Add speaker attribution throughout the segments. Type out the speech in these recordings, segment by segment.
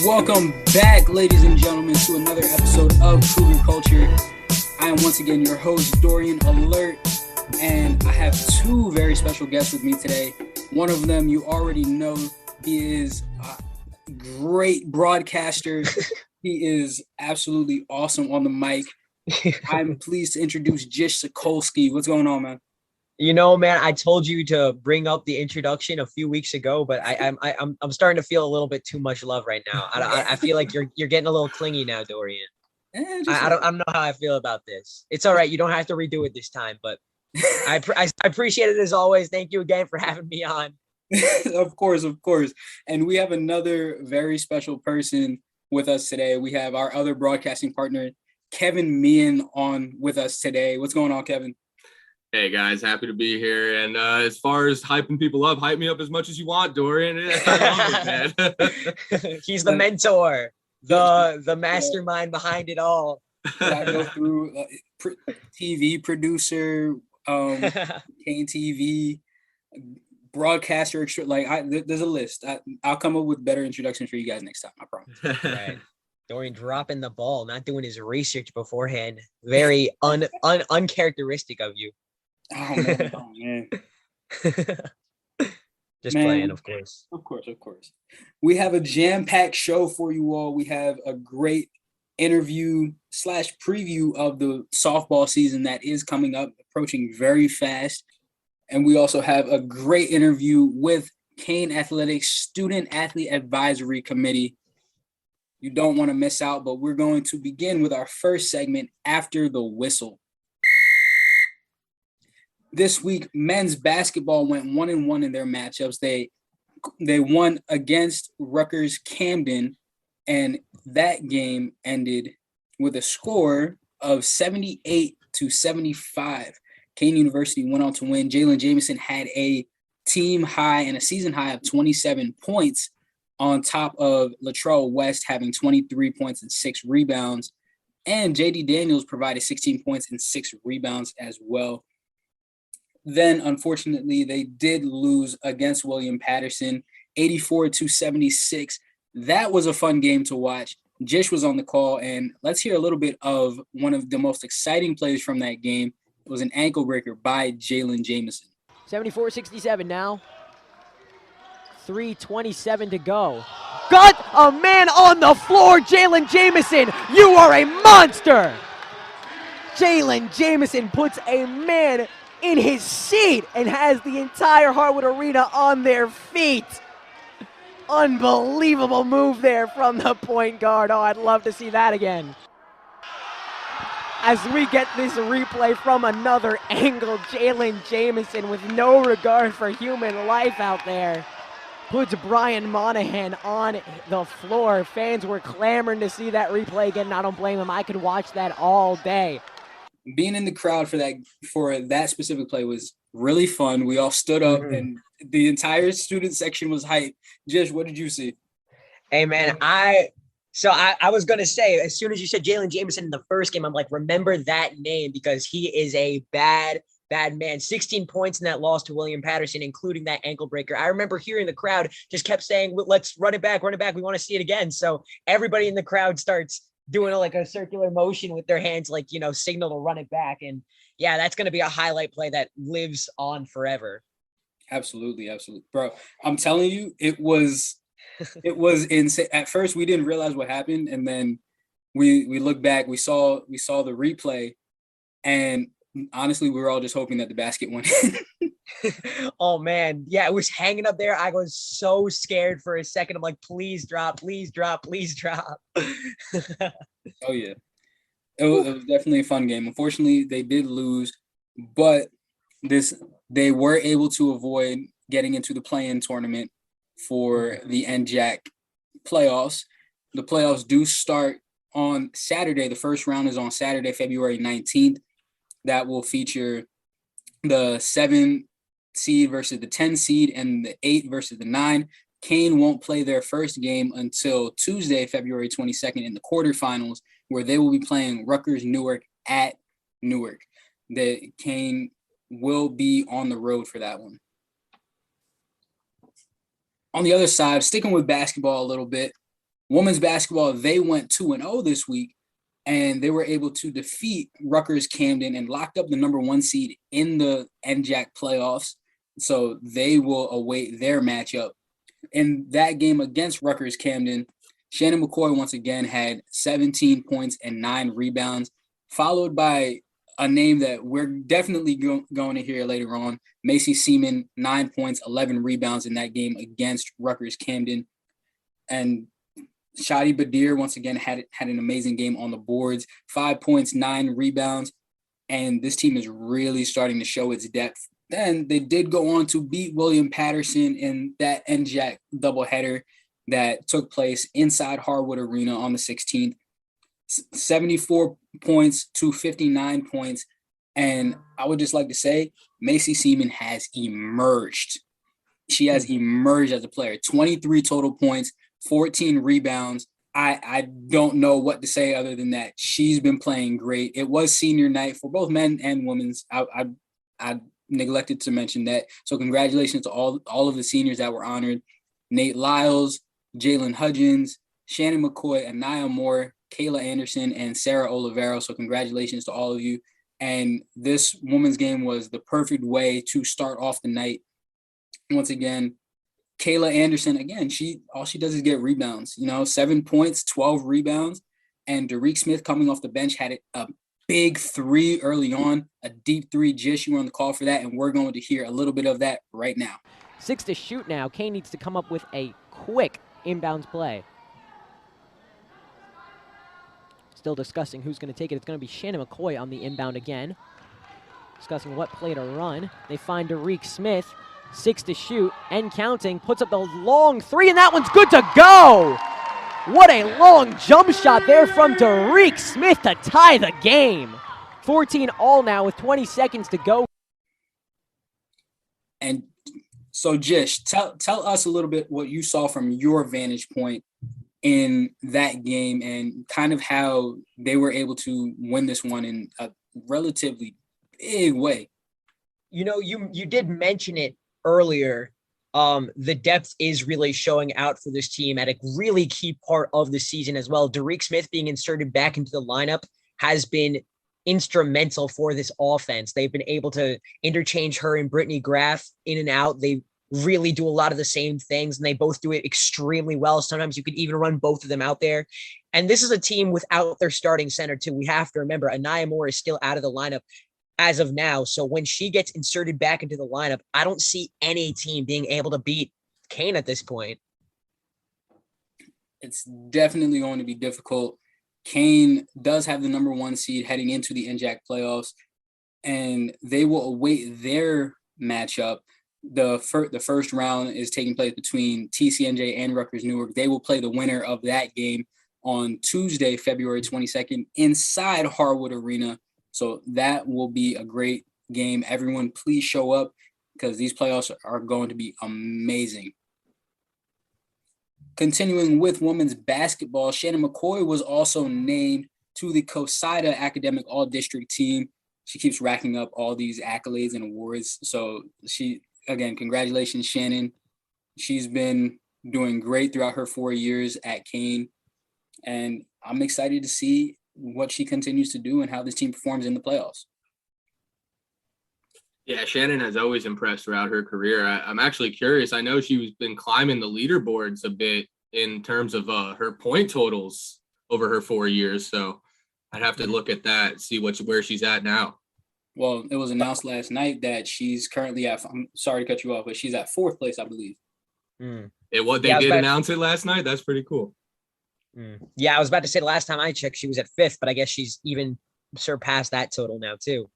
Speaker 1: Welcome back, ladies and gentlemen, to another episode of Cougar Culture. I am once again your host, Dorian Alert, and I have two very special guests with me today. One of them you already know. He is a great broadcaster. He is absolutely awesome on the mic. I'm pleased to introduce Jish Sokolsky. What's going on, man?
Speaker 2: You know, man, I told you to bring up the introduction a few weeks ago, but I'm starting to feel a little bit too much love right now. I feel like you're getting a little clingy now, Dorian. I don't know how I feel about this. It's all right. You don't have to redo it this time, but I appreciate it as always. Thank you again for having me on.
Speaker 1: Of course. And we have another very special person with us today. We have our other broadcasting partner, Kevin Meehan, on with us today. What's going on, Kevin?
Speaker 3: Hey guys, happy to be here. And as far as hyping people up, hype me up as much as you want, Dorian. I love it, man.
Speaker 2: He's the mentor, the mastermind behind it all.
Speaker 1: I go through TV producer, Kean TV, broadcaster. There's a list. I'll come up with better introductions for you guys next time. I promise.
Speaker 2: Right. Dorian dropping the ball, not doing his research beforehand. Very uncharacteristic of you.
Speaker 1: Oh man.
Speaker 2: Just playing, of course.
Speaker 1: Of course. We have a jam-packed show for you all. We have a great interview / preview of the softball season that is coming up, approaching very fast. And we also have a great interview with Kean Athletics Student Athlete Advisory Committee. You don't want to miss out, but we're going to begin with our first segment, After the Whistle. This week, men's basketball went 1-1 in their matchups. They won against Rutgers Camden, and that game ended with a score of 78-75. Kean University went on to win. Jalen Jamison had a team high and a season high of 27 points, on top of Latrell West having 23 points and 6 rebounds. And J.D. Daniels provided 16 points and 6 rebounds as well. Then, unfortunately, they did lose against William Patterson, 84-76. That was a fun game to watch. Jish was on the call, and let's hear a little bit of one of the most exciting plays from that game. It was an ankle breaker by Jalen Jamison.
Speaker 4: 74-67 now. 3:27 to go. Got a man on the floor, Jalen Jamison. You are a monster. Jalen Jamison puts a man in his seat and has the entire Harwood Arena on their feet. Unbelievable move there from the point guard. Oh, I'd love to see that again. As we get this replay from another angle, Jalen Jamison, with no regard for human life out there, puts Brian Monahan on the floor. Fans were clamoring to see that replay again, and I don't blame them. I could watch that all day.
Speaker 1: Being in the crowd for that specific play was really fun. We all stood up, and the entire student section was hyped. Jish, what did you see?
Speaker 2: Hey, man, I was going to say, as soon as you said Jalen Jamison in the first game, I'm like, remember that name, because he is a bad man. 16 points in that loss to William Patterson, including that ankle breaker. I remember hearing the crowd just kept saying, let's run it back. We want to see it again. So everybody in the crowd starts doing a circular motion with their hands, signal to run it back. And yeah, that's going to be a highlight play that lives on forever.
Speaker 1: Absolutely. Bro, I'm telling you, it was insane. At first we didn't realize what happened. And then we looked back, we saw the replay, and honestly, we were all just hoping that the basket went in.
Speaker 2: Oh, man. Yeah, it was hanging up there. I was so scared for a second. I'm like, please drop.
Speaker 1: Oh, yeah. It was definitely a fun game. Unfortunately, they did lose, but they were able to avoid getting into the play-in tournament for the NJAC playoffs. the playoffs do start on Saturday. The first round is on Saturday, February 19th. That will feature the 7 seed versus the 10 seed and the 8 versus the 9. Kean won't play their first game until Tuesday, February 22nd in the quarterfinals, where they will be playing Rutgers Newark at Newark. The Kean will be on the road for that one. On the other side, sticking with basketball a little bit, women's basketball, they went 2-0 this week, and they were able to defeat Rutgers Camden and locked up the number 1 seed in the NJAC playoffs. So they will await their matchup. In that game against Rutgers Camden, Shannon McCoy once again had 17 points and 9 rebounds, followed by a name that we're definitely going to hear later on, Macy Seaman, 9 points, 11 rebounds in that game against Rutgers Camden. And Shadi Badir once again had an amazing game on the boards, 5 points, 9 rebounds, and this team is really starting to show its depth. Then they did go on to beat William Patterson in that NJAC doubleheader that took place inside Harwood Arena on the 16th. 74 points to 59 points. And I would just like to say, Macy Seaman has emerged. She has emerged as a player. 23 total points, 14 rebounds. I don't know what to say other than that. She's been playing great. It was senior night for both men and women's. I neglected to mention that. So congratulations to all of the seniors that were honored. Nate Lyles, Jalen Hudgens, Shannon McCoy, Anaya Moore, Kayla Anderson, and Sarah Olivero. So congratulations to all of you. And this women's game was the perfect way to start off the night. Once again, Kayla Anderson, again, all she does is get rebounds, 7 points, 12 rebounds. And Derek Smith coming off the bench had a big 3 early on, a deep 3. Jish, you were on the call for that, and we're going to hear a little bit of that right now.
Speaker 4: 6 to shoot now. Kean needs to come up with a quick inbounds play. Still discussing who's going to take it. It's going to be Shannon McCoy on the inbound again. Discussing what play to run. They find Derek Smith. 6 to shoot and counting. Puts up the long 3, and that one's good to go. What a long jump shot there from Derek Smith to tie the game. 14 all now with 20 seconds to go.
Speaker 1: And so, Jish, tell us a little bit what you saw from your vantage point in that game and kind of how they were able to win this one in a relatively big way.
Speaker 2: You did mention it earlier. The depth is really showing out for this team at a really key part of the season as well. Derek Smith being inserted back into the lineup has been instrumental for this offense. They've been able to interchange her and Brittany Graff in and out. They really do a lot of the same things, and they both do it extremely well. Sometimes you could even run both of them out there. And this is a team without their starting center too. We have to remember Anaya Moore is still out of the lineup as of now. So when she gets inserted back into the lineup, I don't see any team being able to beat Kean at this point.
Speaker 1: It's definitely going to be difficult. Kean does have the number 1 seed heading into the NJAC playoffs, and they will await their matchup. The first round is taking place between TCNJ and Rutgers Newark. They will play the winner of that game on Tuesday, February 22nd, inside Harwood Arena. So that will be a great game. Everyone, please show up because these playoffs are going to be amazing. Continuing with women's basketball, Shannon McCoy was also named to the COSIDA Academic All-District team. She keeps racking up all these accolades and awards. So again, congratulations, Shannon. She's been doing great throughout her 4 years at Kean. And I'm excited to see what she continues to do and how this team performs in the playoffs.
Speaker 3: Yeah, Shannon has always impressed throughout her career. I'm actually curious. I know she's been climbing the leaderboards a bit in terms of her point totals over her 4 years. So I'd have to look at that, see where she's at now.
Speaker 1: Well, it was announced last night that she's currently I'm sorry to cut you off, but she's at 4th place, I believe.
Speaker 3: They did announce it last night. That's pretty cool.
Speaker 2: Yeah, I was about to say the last time I checked, she was at 5th, but I guess she's even surpassed that total now too.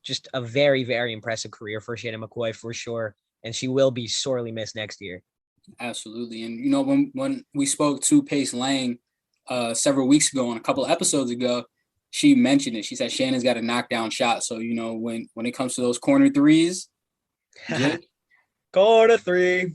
Speaker 2: Just a very, very impressive career for Shannon McCoy for sure. And she will be sorely missed next year.
Speaker 1: Absolutely. And, when we spoke to Pace Lang several weeks ago on a couple of episodes ago, she mentioned it. She said Shannon's got a knockdown shot. So, when it comes to those corner threes,
Speaker 2: corner three.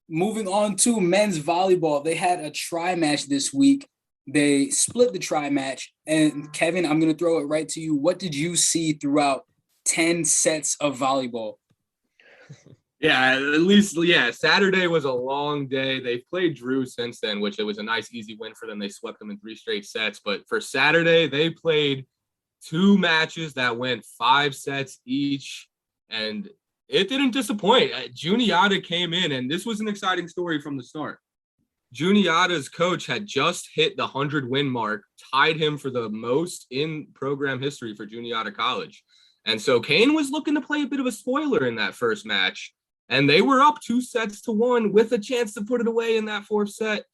Speaker 1: Moving on to men's volleyball, they had a tri-match this week. They split the tri-match. And Kevin, I'm going to throw it right to you. What did you see throughout 10 sets of volleyball?
Speaker 3: Yeah, at least, Saturday was a long day. They've played Drew since then, which it was a nice, easy win for them. They swept them in 3 straight sets. But for Saturday, they played 2 matches that went 5 sets each, and it didn't disappoint. Juniata came in, and this was an exciting story from the start. Juniata's coach had just hit the 100-win mark, tied him for the most in program history for Juniata College. And so Kean was looking to play a bit of a spoiler in that first match. And they were up 2-1 with a chance to put it away in that 4th set.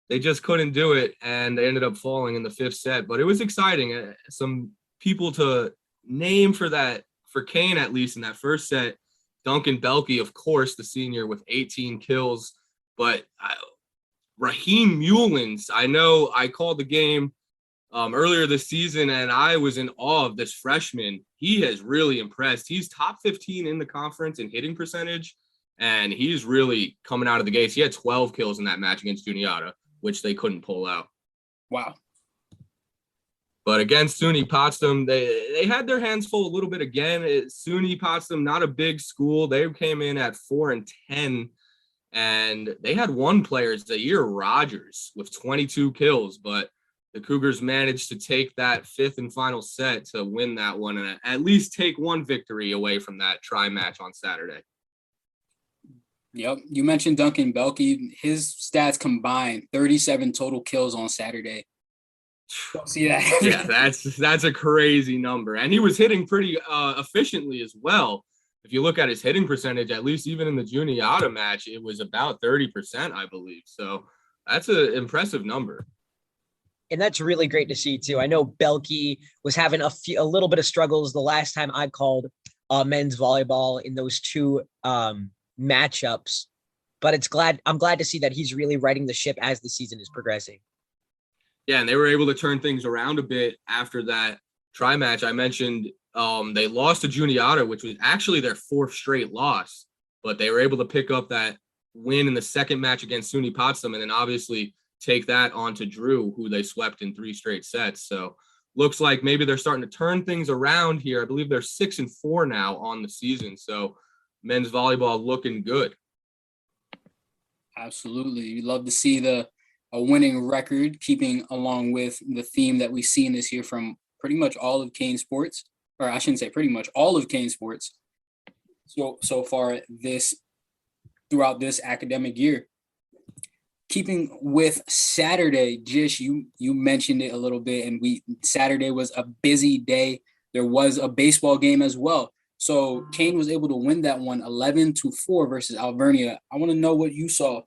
Speaker 3: They just couldn't do it, and they ended up falling in the 5th set. But it was exciting. Some people to name for Kean, at least in that first set. Duncan Belke, of course, the senior with 18 kills. But Raheem Mullins, I know I called the game earlier this season, and I was in awe of this freshman. He has really impressed. He's top 15 in the conference in hitting percentage, and he's really coming out of the gates. He had 12 kills in that match against Juniata, which they couldn't pull out.
Speaker 1: Wow.
Speaker 3: But against SUNY Potsdam, they had their hands full a little bit again. SUNY Potsdam, not a big school. They came in at 4-10, and they had one player, Zaire Rogers, with 22 kills, but the Cougars managed to take that 5th and final set to win that one and at least take one victory away from that tri-match on Saturday.
Speaker 1: Yep. You mentioned Duncan Belke. His stats combined, 37 total kills on Saturday. Don't see that.
Speaker 3: Yeah, that's a crazy number. And he was hitting pretty efficiently as well. If you look at his hitting percentage, at least even in the Juniata match, it was about 30%, I believe. So that's an impressive number.
Speaker 2: And that's really great to see too. I know Belke was having a little bit of struggles the last time I called men's volleyball in those 2 matchups, but I'm glad to see that he's really riding the ship as the season is progressing.
Speaker 3: Yeah, and they were able to turn things around a bit after that tri-match. I mentioned they lost to Juniata, which was actually their 4th straight loss, but they were able to pick up that win in the second match against SUNY Potsdam, and then obviously take that on to Drew, who they swept in 3 straight sets. So looks like maybe they're starting to turn things around here. I believe they're 6-4 now on the season. So men's volleyball looking good.
Speaker 1: Absolutely. You'd love to see a winning record, keeping along with the theme that we've seen this year from pretty much all of Kean sports, or I shouldn't say pretty much all of Kean sports so far throughout this academic year. Keeping with Saturday, Jish, you mentioned it a little bit, and Saturday was a busy day. There was a baseball game as well. So Kean was able to win that one 11-4 versus Alvernia. I want to know what you saw.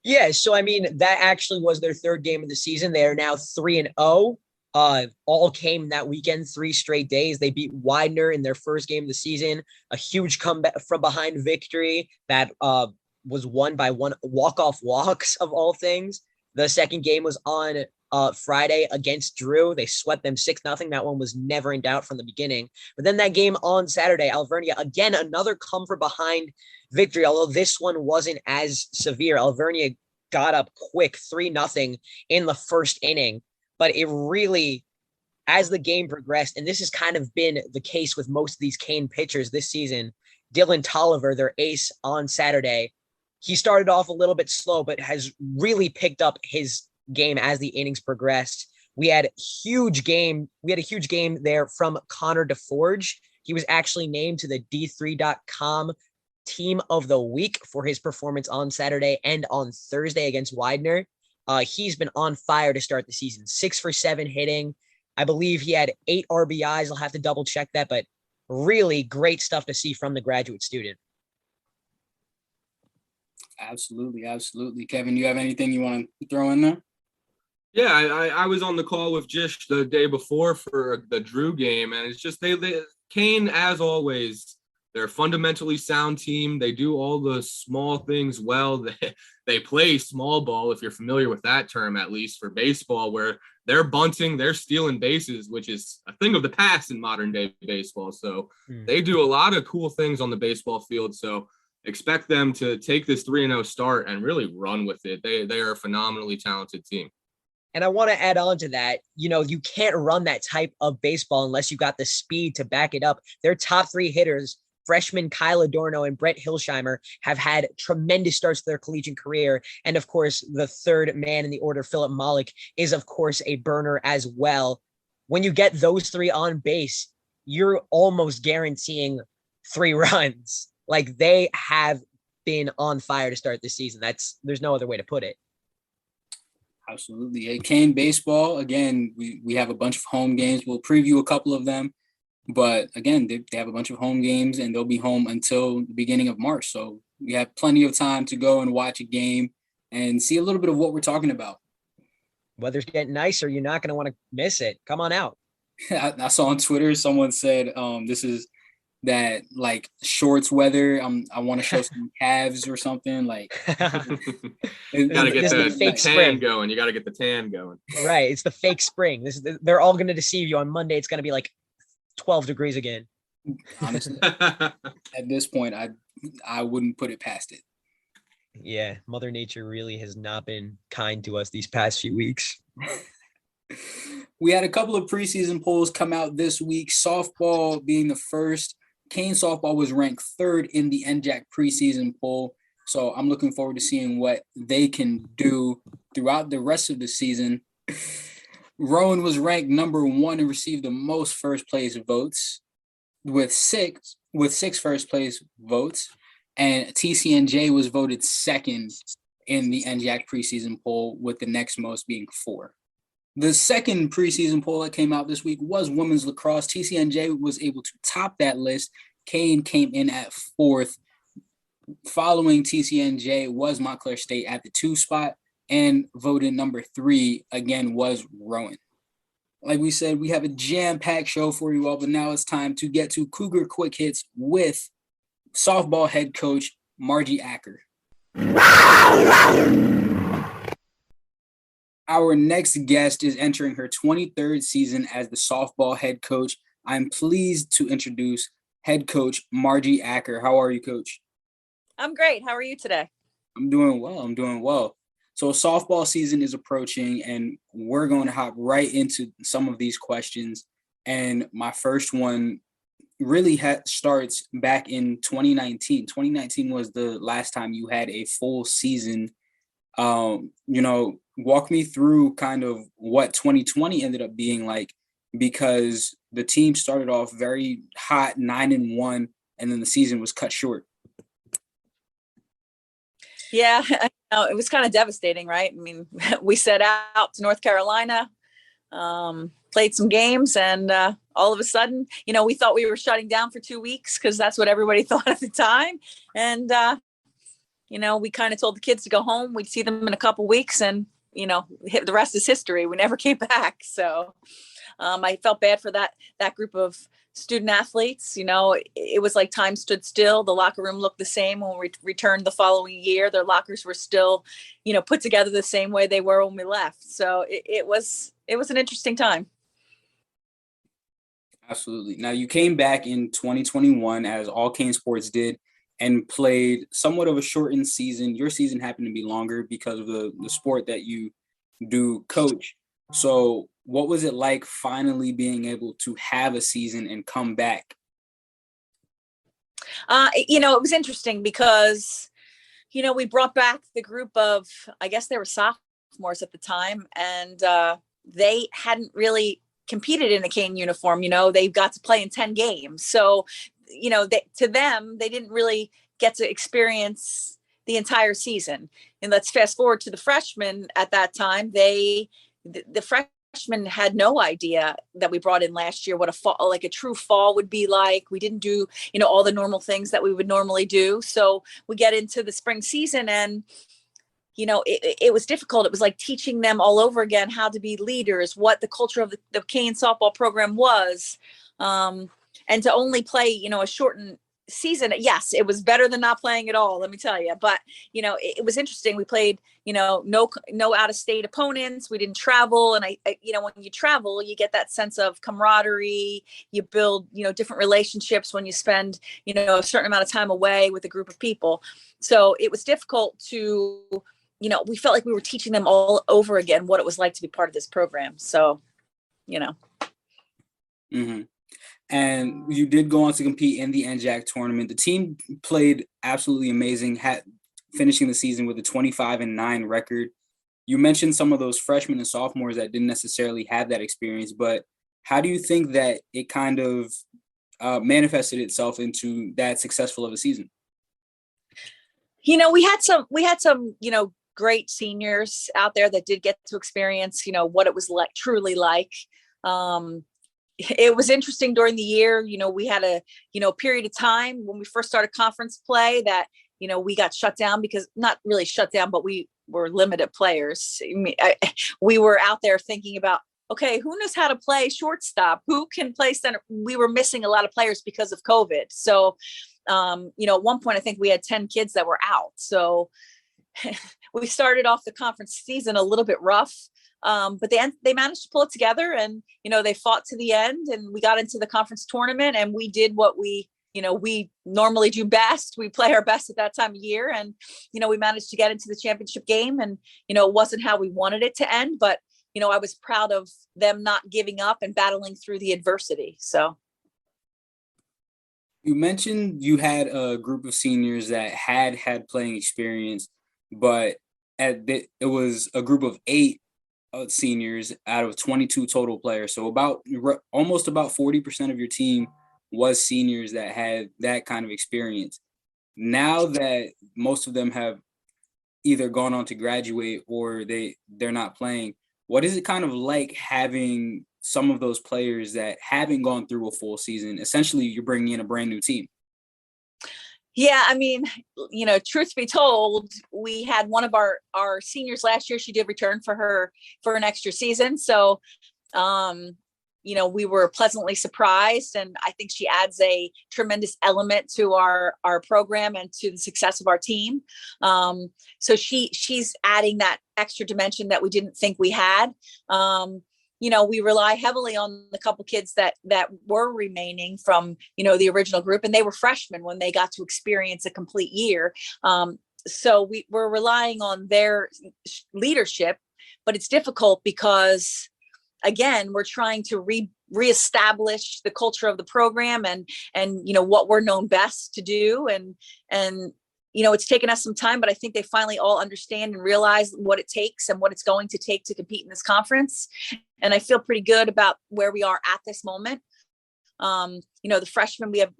Speaker 2: Yeah, so I mean, that actually was their 3rd game of the season. They are now 3-0. All came that weekend, 3 straight days. They beat Widener in their first game of the season, a huge comeback from behind victory that was won by 1 walk-off walks of all things. The second game was on Friday against Drew. They swept them 6-0. That one was never in doubt from the beginning. But then that game on Saturday, Alvernia, again, another come from behind victory, although this one wasn't as severe. Alvernia got up quick 3-0 in the first inning. But it really, as the game progressed, and this has kind of been the case with most of these Kean pitchers this season, Dylan Tolliver, their ace on Saturday, he started off a little bit slow, but has really picked up his game as the innings progressed. We had a huge game there from Connor DeForge. He was actually named to the D3.com Team of the Week for his performance on Saturday and on Thursday against Widener. He's been on fire to start the season. 6 for 7 hitting. I believe he had 8 RBIs. I'll have to double check that, but really great stuff to see from the graduate student.
Speaker 1: Absolutely. Kevin, you have anything you want to throw in there?
Speaker 3: Yeah, I was on the call with Jish the day before for the Drew game, and it's just they Kean, as always, They're a fundamentally sound team. They do all the small things well. They play small ball, if you're familiar with that term, at least for baseball, where they're bunting, they're stealing bases, which is a thing of the past in modern day baseball. So they do a lot of cool things on the baseball field. So expect them to take this 3-0 start and really run with it. They are a phenomenally talented team.
Speaker 2: And I want to add on to that, you can't run that type of baseball unless you got the speed to back it up. Their top 3 hitters, freshman Kyle Adorno and Brett Hilsheimer, have had tremendous starts to their collegiate career. And of course, the third man in the order, Philip Malik, is of course a burner as well. When you get those 3 on base, you're almost guaranteeing 3 runs. Like, they have been on fire to start this season. There's no other way to put it.
Speaker 1: Absolutely. Hey, Kean baseball, again, we have a bunch of home games. We'll preview a couple of them. But again, they have a bunch of home games, and they'll be home until the beginning of March. So we have plenty of time to go and watch a game and see a little bit of what we're talking about.
Speaker 2: Weather's getting nicer. You're not going to want to miss it. Come on out.
Speaker 1: I saw on Twitter, someone said this is that like shorts weather. I want to show some calves or something. Like,
Speaker 3: you got to get the tan
Speaker 2: spring
Speaker 3: going. You got to get the tan going.
Speaker 2: Right. It's the fake spring. They're all going to deceive you. On Monday, it's going to be like 12 degrees again.
Speaker 1: Honestly, at this point, I wouldn't put it past it.
Speaker 2: Yeah, Mother Nature really has not been kind to us these past few weeks.
Speaker 1: We had a couple of preseason polls come out this week, softball being the first. Kean softball was ranked 3rd in the NJAC preseason poll, so I'm looking forward to seeing what they can do throughout the rest of the season. Rowan was ranked number 1 and received the most first place votes with six first place votes, and TCNJ was voted 2nd in the NJAC preseason poll, with the next most being 4. The second preseason poll that came out this week was women's lacrosse. TCNJ was able to top that list. Kean came in at 4th. Following TCNJ was Montclair State at the 2 spot, and voted number 3 again was Rowan. Like we said, we have a jam-packed show for you all, but now it's time to get to Cougar Quick Hits with softball head coach Margie Acker. Our next guest is entering her 23rd season as the softball head coach. I'm pleased to introduce head coach Margie Acker. How are you, coach?
Speaker 5: I'm great. How are you today?
Speaker 1: I'm doing well. So softball season is approaching, and we're going to hop right into some of these questions. And my first one really starts back in 2019. 2019 was the last time you had a full season. Walk me through kind of what 2020 ended up being like, because the team started off very hot, 9-1, and then the season was cut short.
Speaker 5: Yeah, it was kind of devastating, right? I mean, we set out to North Carolina, played some games, and all of a sudden, we thought we were shutting down for 2 weeks because that's what everybody thought at the time. And, we kind of told the kids to go home. We'd see them in a couple weeks, and, the rest is history. We never came back. So I felt bad for that group of student athletes. It was like time stood still. The locker room looked the same when we returned the following year. Their lockers were still, put together the same way they were when we left. So it was an interesting time.
Speaker 1: Absolutely. Now, you came back in 2021, as all Kean sports did, and played somewhat of a shortened season. Your season happened to be longer because of the sport that you do coach. So what was it like finally being able to have a season and come back?
Speaker 5: It was interesting because, we brought back the group of, I guess they were sophomores at the time, and they hadn't really competed in a Kean uniform. They got to play in 10 games. So, to them, they didn't really get to experience the entire season. And let's fast forward to the freshmen at that time. The freshmen had no idea that we brought in last year what a fall, like a true fall, would be like. We didn't do, all the normal things that we would normally do. So we get into the spring season, and it was difficult. It was like teaching them all over again how to be leaders, what the culture of the Kean softball program was. And to only play, a shortened season, yes, it was better than not playing at all, let me tell you. But it was interesting. We played no out of state opponents. We didn't travel, and I when you travel, you get that sense of camaraderie. You build different relationships when you spend a certain amount of time away with a group of people. So it was difficult to we felt like we were teaching them all over again what it was like to be part of this program. So
Speaker 1: Mm-hmm. And you did go on to compete in the NJAC tournament. The team played absolutely amazing, finishing the season with a 25-9 record. You mentioned some of those freshmen and sophomores that didn't necessarily have that experience, but how do you think that it kind of manifested itself into that successful of a season?
Speaker 5: We had some great seniors out there that did get to experience, what it was like, truly like. It was interesting during the year. We had a period of time when we first started conference play that we got shut down, because not really shut down, but we were limited players. We were out there thinking about, okay, who knows how to play shortstop? Who can play center? We were missing a lot of players because of COVID. So at one point I think we had 10 kids that were out. So we started off the conference season a little bit rough. But they managed to pull it together, and they fought to the end, and we got into the conference tournament, and we did what we normally do best. We play our best at that time of year, and we managed to get into the championship game, and it wasn't how we wanted it to end, but I was proud of them not giving up and battling through the adversity. So
Speaker 1: you mentioned you had a group of seniors that had playing experience, but it was a group of 8 seniors out of 22 total players. So almost about 40% of your team was seniors that had that kind of experience. Now that most of them have either gone on to graduate or they're not playing, what is it kind of like having some of those players that haven't gone through a full season? Essentially, you're bringing in a brand new team.
Speaker 5: Yeah, I mean, truth be told, we had one of our seniors last year. She did return for an extra season. So, we were pleasantly surprised, and I think she adds a tremendous element to our program and to the success of our team. So she's adding that extra dimension that we didn't think we had. We rely heavily on the couple kids that were remaining from, the original group, and they were freshmen when they got to experience a complete year. So we're relying on their leadership, but it's difficult because, again, we're trying to reestablish the culture of the program and what we're known best to do. And it's taken us some time, but I think they finally all understand and realize what it takes and what it's going to take to compete in this conference. And I feel pretty good about where we are at this moment. The freshmen, we have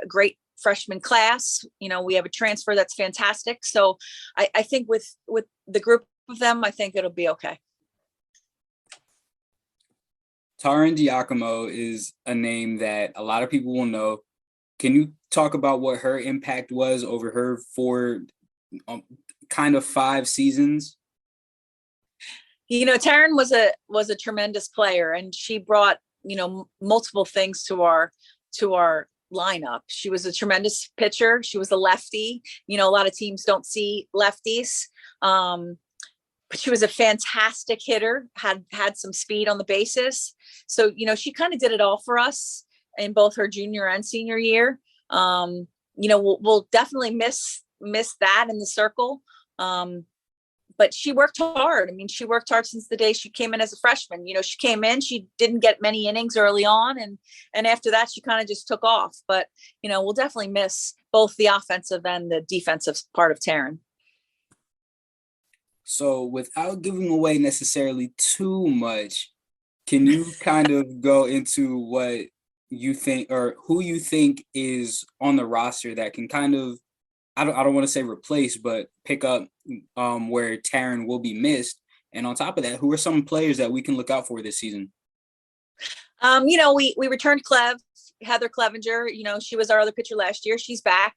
Speaker 5: a great freshman class. We have a transfer that's fantastic. So I think with the group of them, I think it'll be okay.
Speaker 1: Taryn Diacomo is a name that a lot of people will know. Can you talk about what her impact was over her 5 seasons?
Speaker 5: Taryn was a tremendous player, and she brought, multiple things to our lineup. She was a tremendous pitcher. She was a lefty. A lot of teams don't see lefties. But she was a fantastic hitter, had some speed on the bases. So, she kind of did it all for us in both her junior and senior year. We'll definitely miss that in the circle. But she worked hard. I mean, she worked hard since the day she came in as a freshman. She came in, she didn't get many innings early on. And after that, she kind of just took off. But, we'll definitely miss both the offensive and the defensive part of Taryn.
Speaker 1: So without giving away necessarily too much, can you kind of go into what you think or who you think is on the roster that can kind of, I don't want to say replace, but pick up where Taryn will be missed? And on top of that, who are some players that we can look out for this season?
Speaker 5: We returned Heather Clevenger. She was our other pitcher last year. She's back.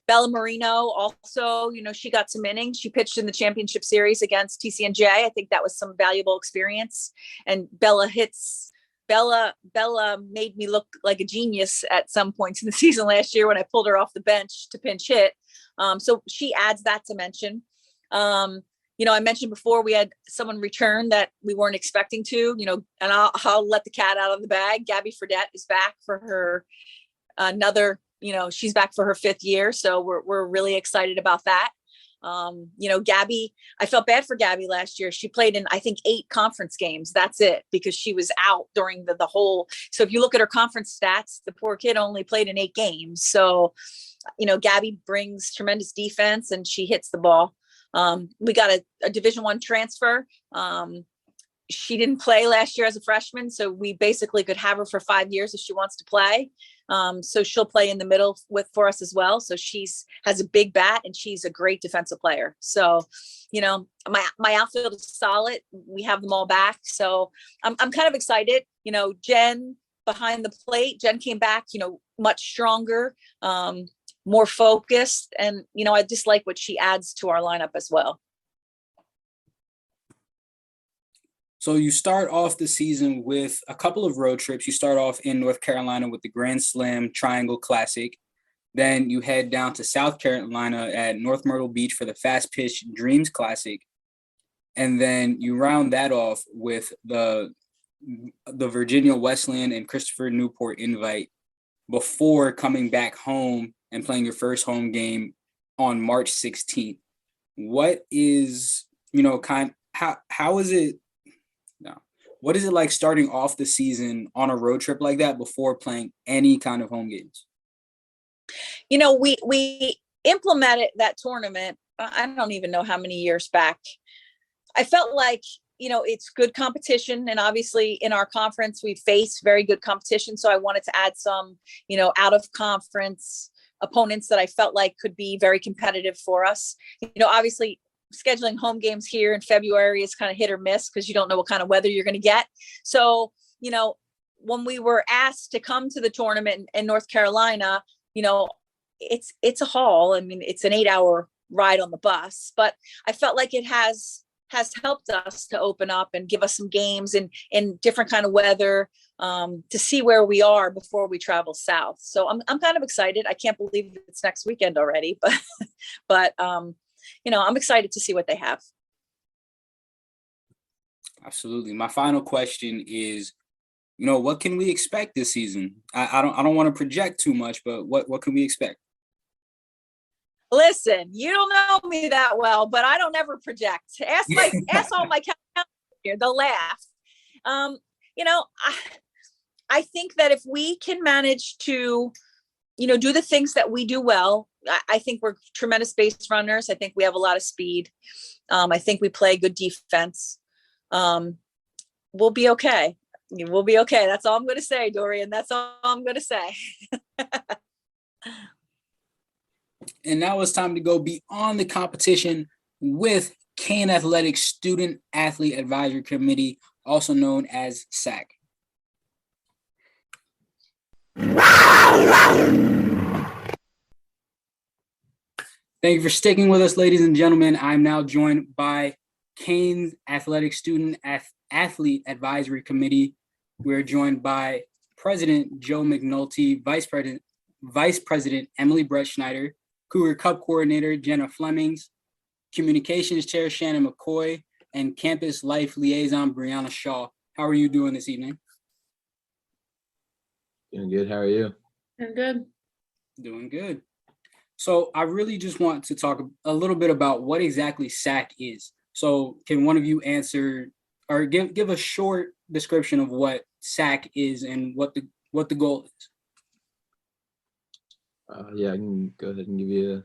Speaker 5: Bella Marino also, she got some innings. She pitched in the championship series against TCNJ. I think that was some valuable experience. And Bella hits Bella made me look like a genius at some points in the season last year when I pulled her off the bench to pinch hit. So she adds that dimension. I mentioned before we had someone return that we weren't expecting to, and I'll let the cat out of the bag. Gabby Fredette is back for her she's back for her 5th year. So we're really excited about that. Gabby, I felt bad for Gabby last year. She played in, I think, 8 conference games. That's it, because she was out during the whole. So if you look at her conference stats, the poor kid only played in 8 games. So, Gabby brings tremendous defense and she hits the ball. We got a Division I transfer. She didn't play last year as a freshman, so we basically could have her for 5 years if she wants to play. So she'll play in the middle for us as well. So has a big bat and she's a great defensive player. So, my outfield is solid. We have them all back. So I'm kind of excited. Jen behind the plate, Jen came back, much stronger, more focused. And, I just like what she adds to our lineup as well.
Speaker 1: So you start off the season with a couple of road trips. You start off in North Carolina with the Grand Slam Triangle Classic. Then you head down to South Carolina at North Myrtle Beach for the Fast Pitch Dreams Classic. And then you round that off with the Virginia Wesleyan and Christopher Newport Invite before coming back home and playing your first home game on March 16th. What is, how is it? No. What is it like starting off the season on a road trip like that before playing any kind of home games?
Speaker 5: We implemented that tournament. I don't even know how many years back. I felt like, it's good competition. And obviously in our conference, we face very good competition. So I wanted to add some, out of conference opponents that I felt like could be very competitive for us. Obviously, scheduling home games here in February is kind of hit or miss because you don't know what kind of weather you're going to get. So, when we were asked to come to the tournament in North Carolina, it's a haul. I mean, it's an 8-hour ride on the bus, but I felt like it has helped us to open up and give us some games in different kind of weather, to see where we are before we travel south. So I'm kind of excited. I can't believe it's next weekend already, but I'm excited to see what they have.
Speaker 1: Absolutely. My final question is, what can we expect this season? I don't want to project too much, but what can we expect?
Speaker 5: Listen, you don't know me that well, but I don't ever project. Ask all my counselors here. They'll laugh. I think that if we can manage to, do the things that we do well, I think we're tremendous base runners. I think we have a lot of speed. I think we play good defense. We'll be okay. We'll be okay. That's all I'm going to say, Dorian. That's all I'm going to say.
Speaker 1: And now it's time to go beyond the competition with Kean Athletics Student Athlete Advisory Committee, also known as SAAC. Thank you for sticking with us, ladies and gentlemen. I'm now joined by Kean Athletics Student Athlete Advisory Committee. We're joined by President Joe McNulty, Vice President Emily Bretschneider, Cougar Cup Coordinator Jenna Flemings, Communications Chair Shannon McCoy, and Campus Life Liaison Brianna Shaw. How are you doing this evening?
Speaker 6: Doing good. How are you?
Speaker 7: I'm good.
Speaker 1: Doing good. So I really just want to talk a little bit about what exactly SAAC is. So can one of you answer or give a short description of what SAAC is and what the goal is?
Speaker 6: Yeah, I can go ahead and give you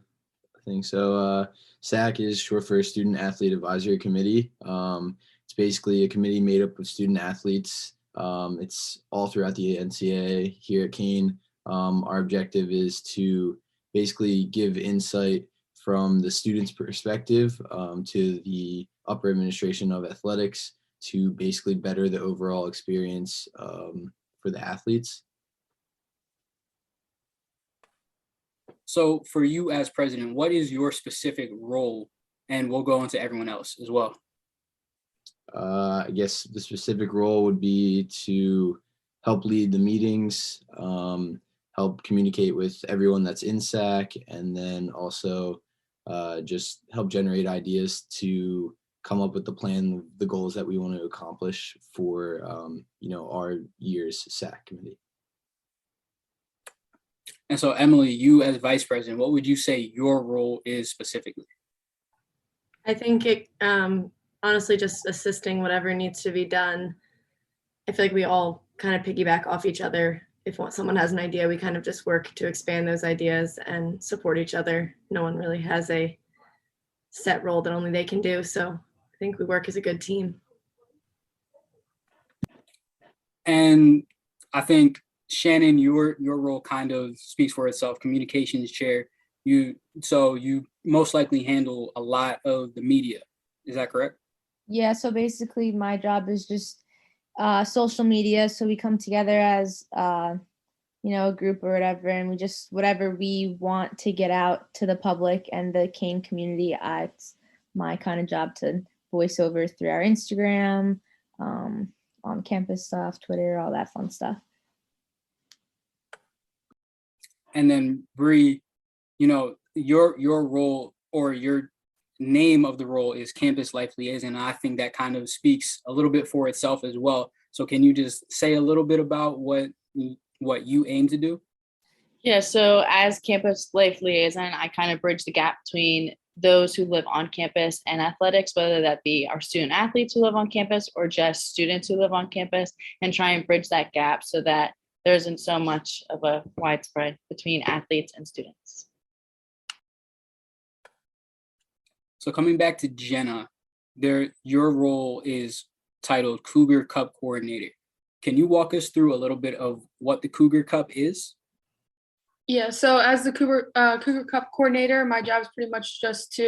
Speaker 6: a thing. So SAAC is short for Student Athlete Advisory Committee. It's basically a committee made up of student athletes. It's all throughout the NCAA here at Kean. Our objective is to basically give insight from the student's perspective to the upper administration of athletics to basically better the overall experience for the athletes.
Speaker 1: So for you as president, what is your specific role? And we'll go into everyone else as well.
Speaker 6: I guess the specific role would be to help lead the meetings, help communicate with everyone that's in SAAC, and then also just help generate ideas to come up with the plan, the goals that we want to accomplish for, our year's SAAC committee.
Speaker 1: And so, Emily, you as vice president, what would you say your role is specifically?
Speaker 7: I think it, honestly, just assisting whatever needs to be done. I feel like we all kind of piggyback off each other. If someone has an idea, we kind of just work to expand those ideas and support each other. No one really has a set role that only they can do. So I think we work as a good team.
Speaker 1: And I think, Shannon, your role kind of speaks for itself, communications chair. You most likely handle a lot of the media. Is that correct?
Speaker 8: Yeah, so basically my job is just social media. So we come together as a group or whatever, and we just whatever we want to get out to the public and the Kean community. It's my kind of job to voice over through our Instagram, on campus stuff, Twitter, all that fun stuff.
Speaker 1: And then Bree, your role or your name of the role is Campus Life Liaison. And I think that kind of speaks a little bit for itself as well. So can you just say a little bit about what you aim to do?
Speaker 9: Yeah, so as Campus Life Liaison, I kind of bridge the gap between those who live on campus and athletics, whether that be our student athletes who live on campus or just students who live on campus, and try and bridge that gap so that there isn't so much of a widespread between athletes and students.
Speaker 1: So coming back to Jenna, your role is titled Cougar Cup Coordinator. Can you walk us through a little bit of what the Cougar Cup is?
Speaker 10: Yeah, so as the Cougar Cup coordinator, my job is pretty much just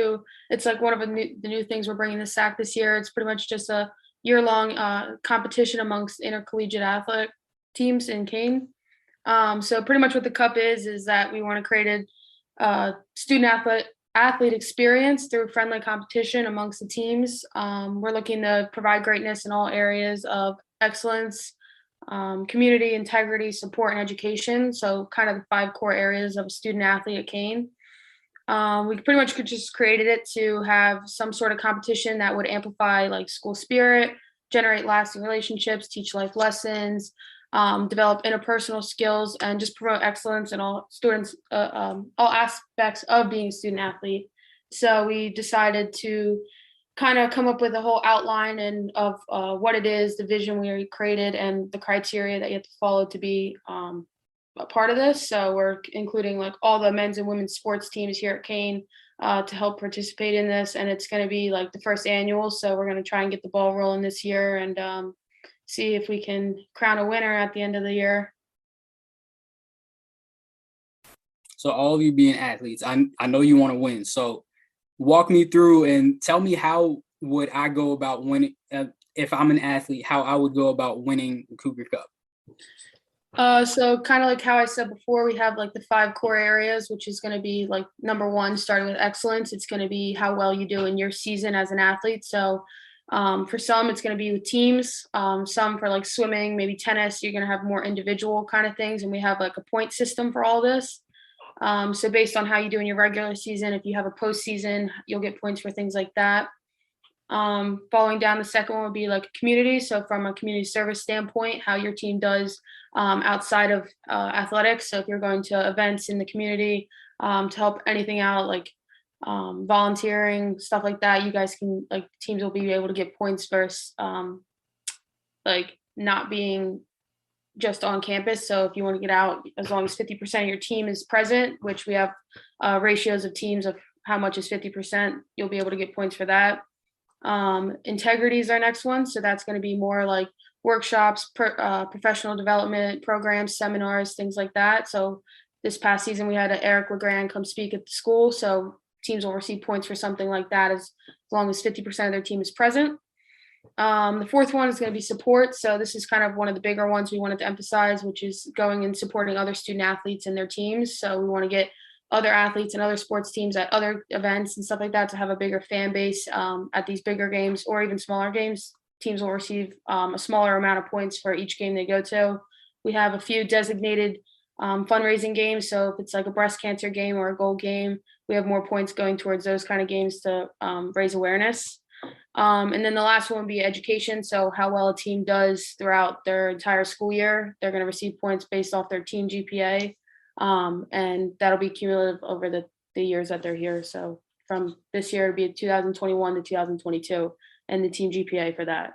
Speaker 10: it's like one of the new things we're bringing to SAAC this year. It's pretty much just a year-long competition amongst intercollegiate athletic teams in Kean. So pretty much what the cup is that we want to create a student athlete experience through friendly competition amongst the teams. We're looking to provide greatness in all areas of excellence, community, integrity, support, and education. So kind of the 5 core areas of a student athlete at Kean. We pretty much just created it to have some sort of competition that would amplify like school spirit, generate lasting relationships, teach life lessons, develop interpersonal skills, and just promote excellence in all students, all aspects of being a student athlete. So we decided to kind of come up with a whole outline of what it is, the vision we created, and the criteria that you have to follow to be a part of this. So we're including like all the men's and women's sports teams here at Kean to help participate in this, and it's going to be like the first annual. So we're going to try and get the ball rolling this year and see if we can crown a winner at the end of the year.
Speaker 1: So all of you being athletes, I know you want to win. So walk me through and tell me how would I go about winning, if I'm an athlete, how I would go about winning the Cougar Cup.
Speaker 10: So kind of like how I said before, we have like the 5 core areas, which is going to be like number 1, starting with excellence. It's going to be how well you do in your season as an athlete. So for some, it's going to be with teams. Some for like swimming, maybe tennis, you're going to have more individual kind of things. And we have like a point system for all this. So based on how you do in your regular season, if you have a postseason, you'll get points for things like that. Following down, the second one would be like a community. So from a community service standpoint, how your team does outside of athletics. So if you're going to events in the community to help anything out, like volunteering, stuff like that, you guys can, like, teams will be able to get points versus like not being just on campus. So if you want to get out, as long as 50% of your team is present, which we have ratios of teams of how much is 50%, you'll be able to get points for that. Integrity is our next one. So that's going to be more like workshops, professional development programs, seminars, things like that. So this past season, we had Eric LeGrand come speak at the school. So teams will receive points for something like that as long as 50% of their team is present. The fourth one is going to be support. So this is kind of one of the bigger ones we wanted to emphasize, which is going and supporting other student athletes and their teams. So we want to get other athletes and other sports teams at other events and stuff like that to have a bigger fan base at these bigger games or even smaller games. Teams will receive a smaller amount of points for each game they go to. We have a few designated fundraising games. So if it's like a breast cancer game or a gold game, we have more points going towards those kind of games to raise awareness. And then the last one would be education. So how well a team does throughout their entire school year, they're going to receive points based off their team GPA. And that'll be cumulative over the years that they're here. So from this year, it'd be 2021 to 2022 and the team GPA for that.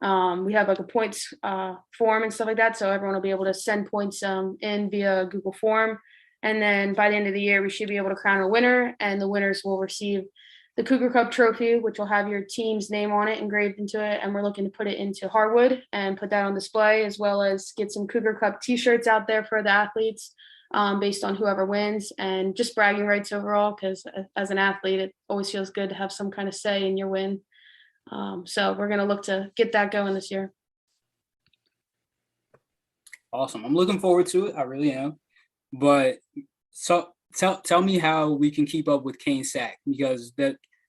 Speaker 10: We have like a points form and stuff like that. So everyone will be able to send points in via Google form. And then by the end of the year, we should be able to crown a winner, and the winners will receive the Cougar Cup trophy, which will have your team's name on it engraved into it. And we're looking to put it into hardwood and put that on display, as well as get some Cougar Cup t-shirts out there for the athletes based on whoever wins, and just bragging rights overall, because as an athlete, it always feels good to have some kind of say in your win. So we're going to look to get that going this year.
Speaker 1: Awesome. I'm looking forward to it. I really am. But so tell me how we can keep up with Kean SAAC, because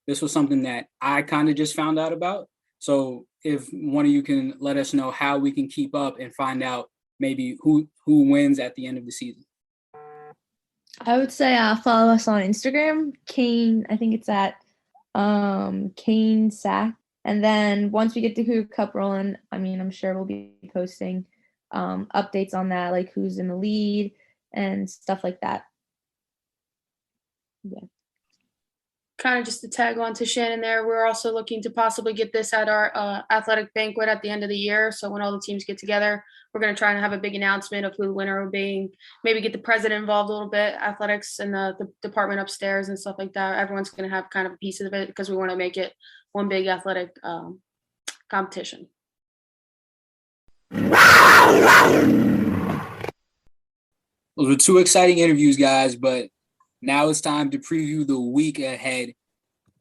Speaker 1: this was something that I kind of just found out about. So if one of you can let us know how we can keep up and find out maybe who wins at the end of the season.
Speaker 8: I would say follow us on Instagram, Kean. I think it's at Kean SAAC. And then once we get the Cougar Cup rolling, I mean, I'm sure we'll be posting updates on that, like who's in the lead and stuff like that. Yeah.
Speaker 10: Kind of just to tag on to Shannon there, we're also looking to possibly get this at our athletic banquet at the end of the year. So when all the teams get together, we're going to try and have a big announcement of who the winner will be. Maybe get the president involved a little bit, athletics and the department upstairs and stuff like that. Everyone's going to have kind of a piece of it, because we want to make it one big athletic competition.
Speaker 1: Those were two exciting interviews, guys, but now it's time to preview the week ahead.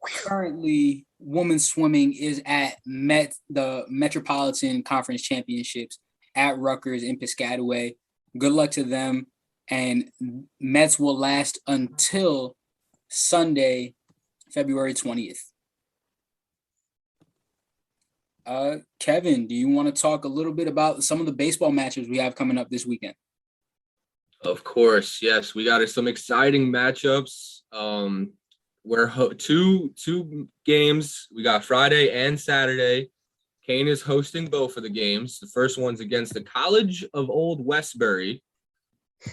Speaker 1: Currently, women's swimming is at the Metropolitan Conference Championships at Rutgers in Piscataway. Good luck to them. And Mets will last until Sunday, February 20th. Kevin, do you want to talk a little bit about some of the baseball matches we have coming up this weekend?
Speaker 3: Of course, yes. We got some exciting matchups. We're two games. We got Friday and Saturday. Kean is hosting both of the games. The first one's against the College of Old Westbury,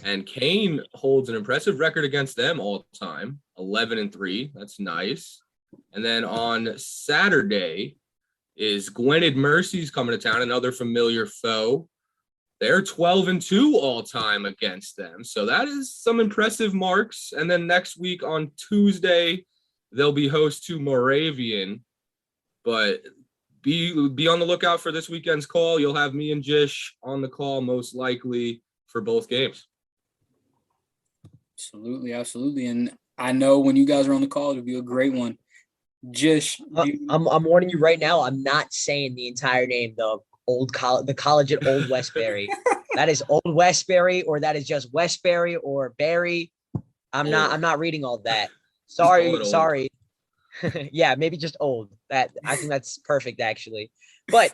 Speaker 3: and Kean holds an impressive record against them all time, 11-3. That's nice. And then on Saturday is Gwynedd Mercy's coming to town, another familiar foe. They're 12-2 all time against them. So that is some impressive marks. And then next week on Tuesday, they'll be host to Moravian. But be on the lookout for this weekend's call. You'll have me and Jish on the call most likely for both games.
Speaker 1: Absolutely, absolutely. And I know when you guys are on the call, it'll be a great one. Jish,
Speaker 2: I'm warning you right now. I'm not saying the entire name, though. The college at Old Westbury. That is Old Westbury, or that is just Westbury or Barry. I'm not reading all that. Sorry. Yeah, maybe just old. I think that's perfect, actually. But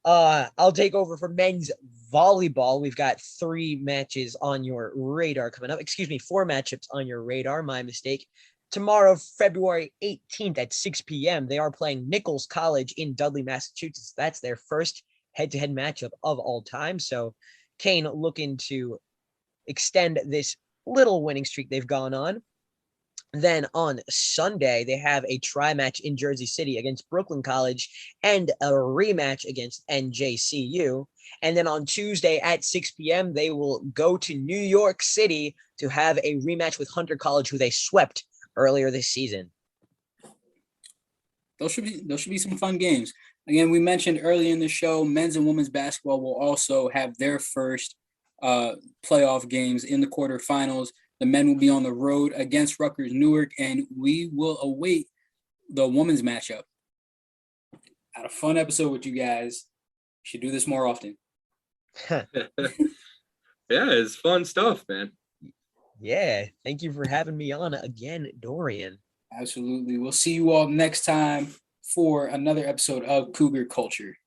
Speaker 2: I'll take over for men's volleyball. We've got 3 matches on your radar coming up. 4 matchups on your radar. My mistake. Tomorrow, February 18th at 6 p.m., they are playing Nichols College in Dudley, Massachusetts. That's their first head-to-head matchup of all time. So Kean looking to extend this little winning streak they've gone on. Then on Sunday, they have a tri-match in Jersey City against Brooklyn College and a rematch against NJCU. And then on Tuesday at 6 p.m., they will go to New York City to have a rematch with Hunter College, who they swept earlier this season.
Speaker 1: Those should be some fun games. Again, we mentioned earlier in the show, men's and women's basketball will also have their first playoff games in the quarterfinals. The men will be on the road against Rutgers Newark, and we will await the women's matchup. Had a fun episode with you guys. Should do this more often.
Speaker 3: Yeah, it's fun stuff, man.
Speaker 2: Yeah, thank you for having me on again, Dorian.
Speaker 1: Absolutely. We'll see you all next time for another episode of Cougar Culture.